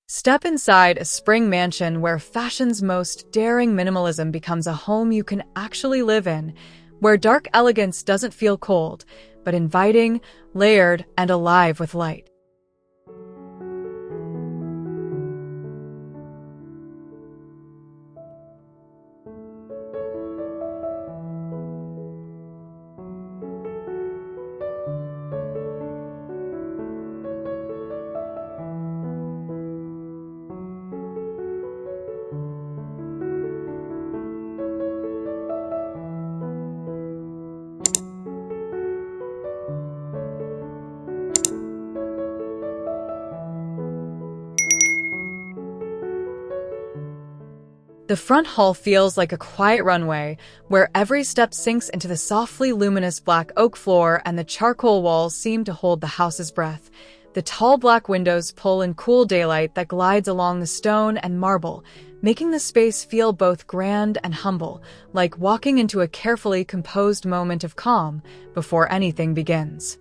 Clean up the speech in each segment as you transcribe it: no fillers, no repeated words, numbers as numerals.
Step inside a spring mansion where fashion's most daring minimalism becomes a home you can actually live in, where dark elegance doesn't feel cold, but inviting, layered, and alive with light. The front hall feels like a quiet runway, where every step sinks into the softly luminous black oak floor and the charcoal walls seem to hold the house's breath. The tall black windows pull in cool daylight that glides along the stone and marble, making the space feel both grand and humble, like walking into a carefully composed moment of calm before anything begins.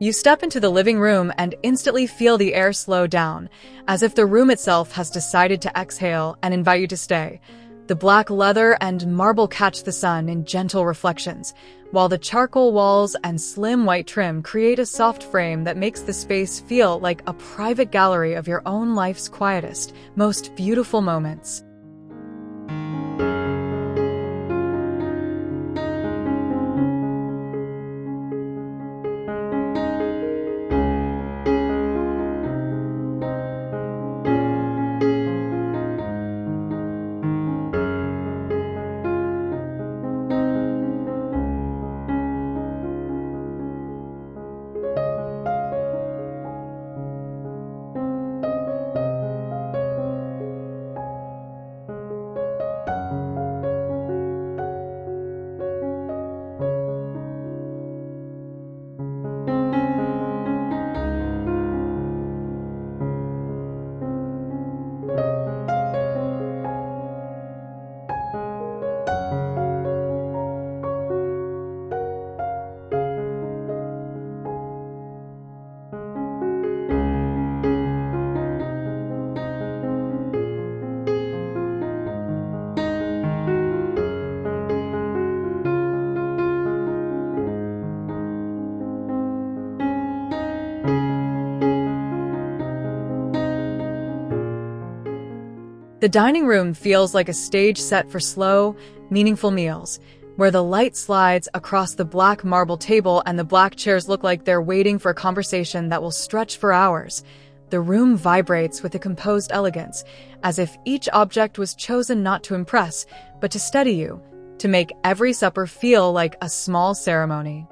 You step into the living room and instantly feel the air slow down, as if the room itself has decided to exhale and invite you to stay. The black leather and marble catch the sun in gentle reflections, while the charcoal walls and slim white trim create a soft frame that makes the space feel like a private gallery of your own life's quietest, most beautiful moments. The dining room feels like a stage set for slow, meaningful meals, where the light slides across the black marble table and the black chairs look like they're waiting for a conversation that will stretch for hours. The room vibrates with a composed elegance, as if each object was chosen not to impress, but to steady you, to make every supper feel like a small ceremony.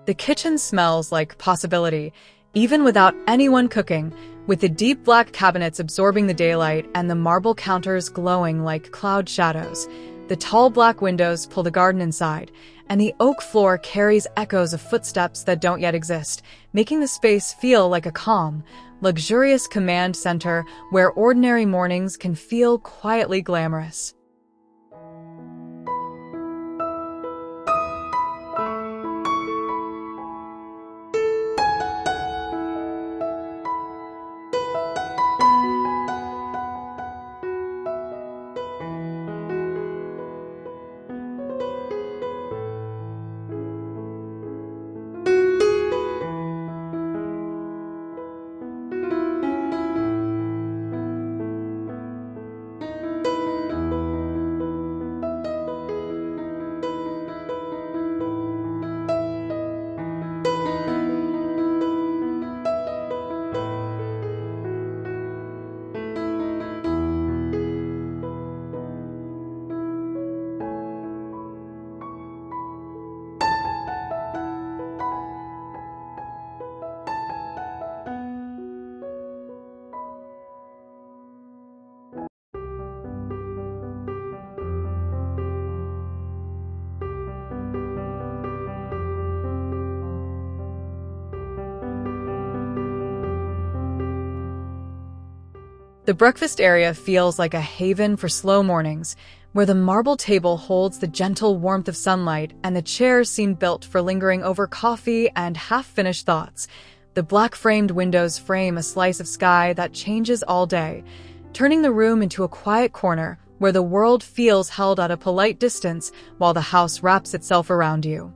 The kitchen smells like possibility, even without anyone cooking, with the deep black cabinets absorbing the daylight and the marble counters glowing like cloud shadows. The tall black windows pull the garden inside, and the oak floor carries echoes of footsteps that don't yet exist, making the space feel like a calm, luxurious command center where ordinary mornings can feel quietly glamorous. The breakfast area feels like a haven for slow mornings, where the marble table holds the gentle warmth of sunlight and the chairs seem built for lingering over coffee and half-finished thoughts. The black-framed windows frame a slice of sky that changes all day, turning the room into a quiet corner where the world feels held at a polite distance while the house wraps itself around you.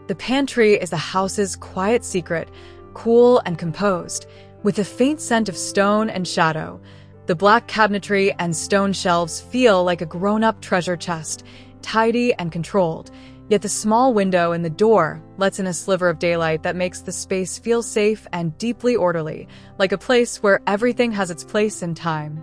The pantry is the house's quiet secret, cool and composed, with a faint scent of stone and shadow. The black cabinetry and stone shelves feel like a grown-up treasure chest, tidy and controlled, yet the small window in the door lets in a sliver of daylight that makes the space feel safe and deeply orderly, like a place where everything has its place and time.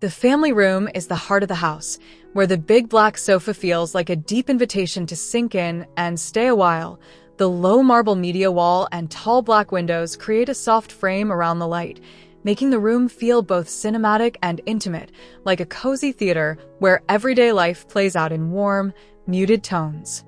The family room is the heart of the house, where the big black sofa feels like a deep invitation to sink in and stay a while. The low marble media wall and tall black windows create a soft frame around the light, making the room feel both cinematic and intimate, like a cozy theater where everyday life plays out in warm, muted tones.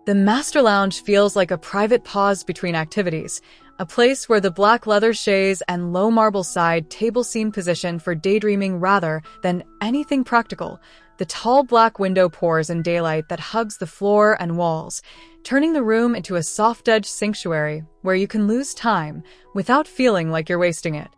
The master lounge feels like a private pause between activities, a place where the black leather chaise and low marble side table seem positioned for daydreaming rather than anything practical. The tall black window pours in daylight that hugs the floor and walls, turning the room into a soft-edged sanctuary where you can lose time without feeling like you're wasting it.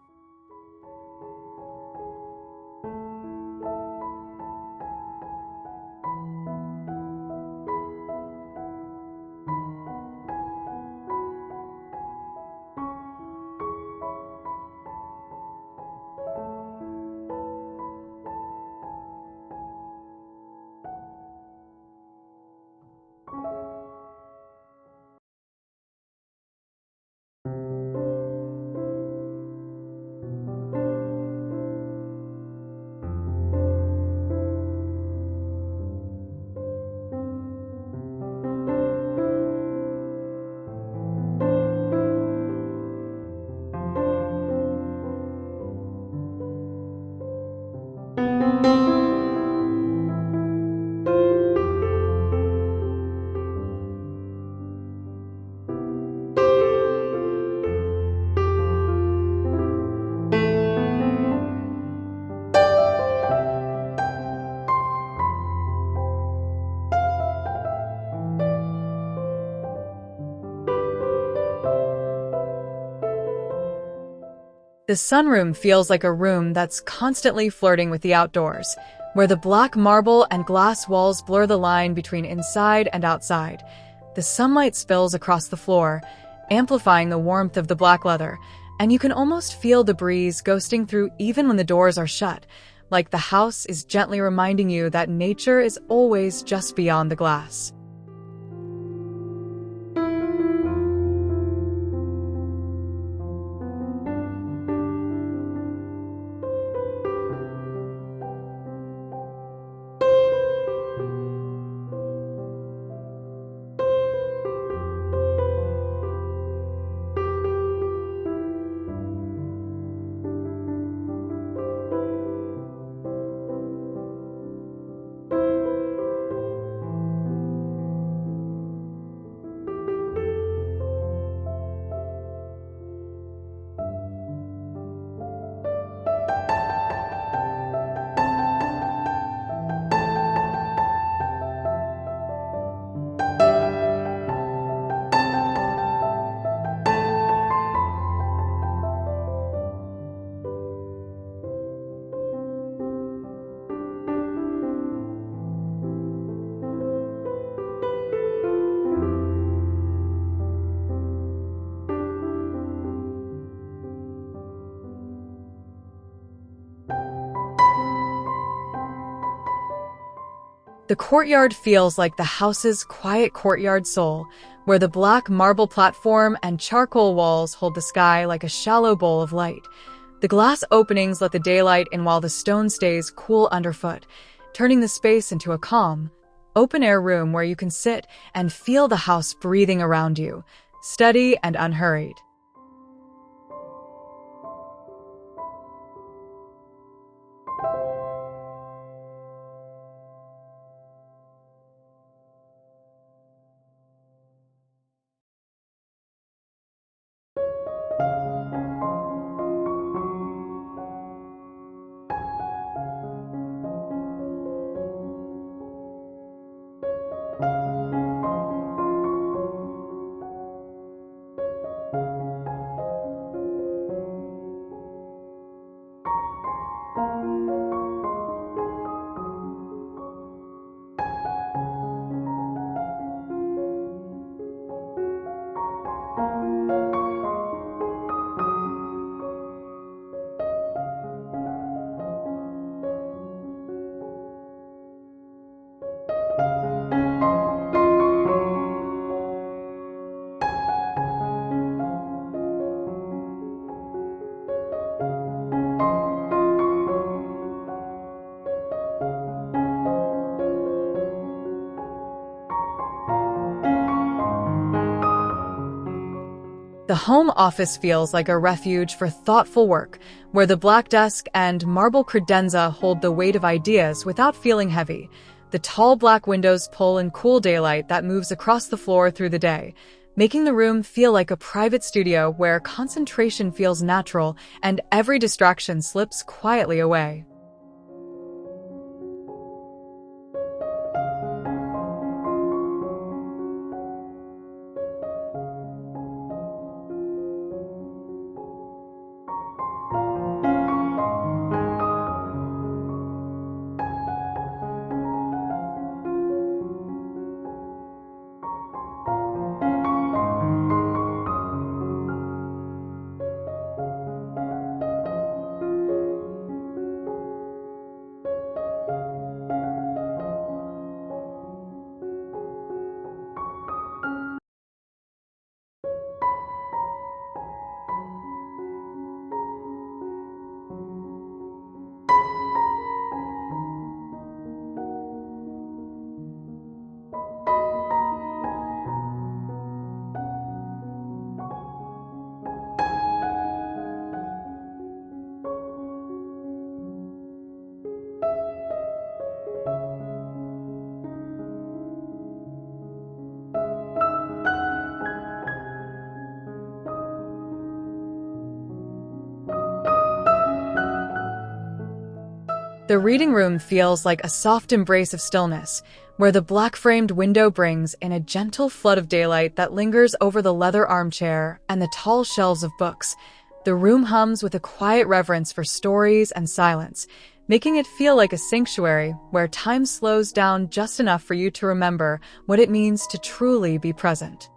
The sunroom feels like a room that's constantly flirting with the outdoors, where the black marble and glass walls blur the line between inside and outside. The sunlight spills across the floor, amplifying the warmth of the black leather, and you can almost feel the breeze ghosting through even when the doors are shut, like the house is gently reminding you that nature is always just beyond the glass. The courtyard feels like the house's quiet courtyard soul, where the black marble platform and charcoal walls hold the sky like a shallow bowl of light. The glass openings let the daylight in while the stone stays cool underfoot, turning the space into a calm, open-air room where you can sit and feel the house breathing around you, steady and unhurried. The home office feels like a refuge for thoughtful work, where the black desk and marble credenza hold the weight of ideas without feeling heavy. The tall black windows pull in cool daylight that moves across the floor through the day, making the room feel like a private studio where concentration feels natural and every distraction slips quietly away. The reading room feels like a soft embrace of stillness, where the black-framed window brings in a gentle flood of daylight that lingers over the leather armchair and the tall shelves of books. The room hums with a quiet reverence for stories and silence, making it feel like a sanctuary where time slows down just enough for you to remember what it means to truly be present.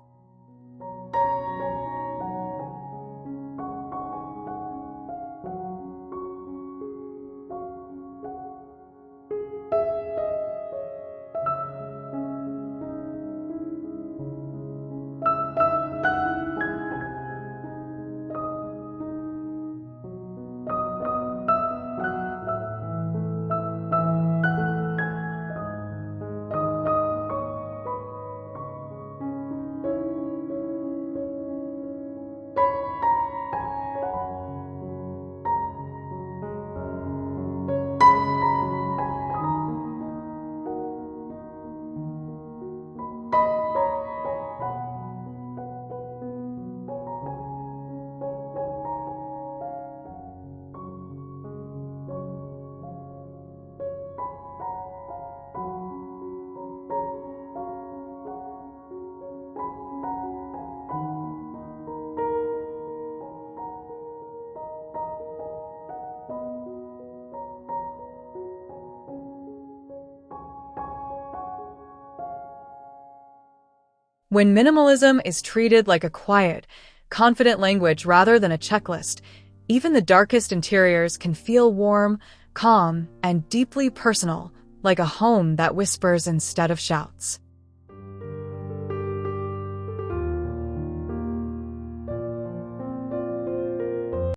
When minimalism is treated like a quiet, confident language rather than a checklist, even the darkest interiors can feel warm, calm, and deeply personal, like a home that whispers instead of shouts.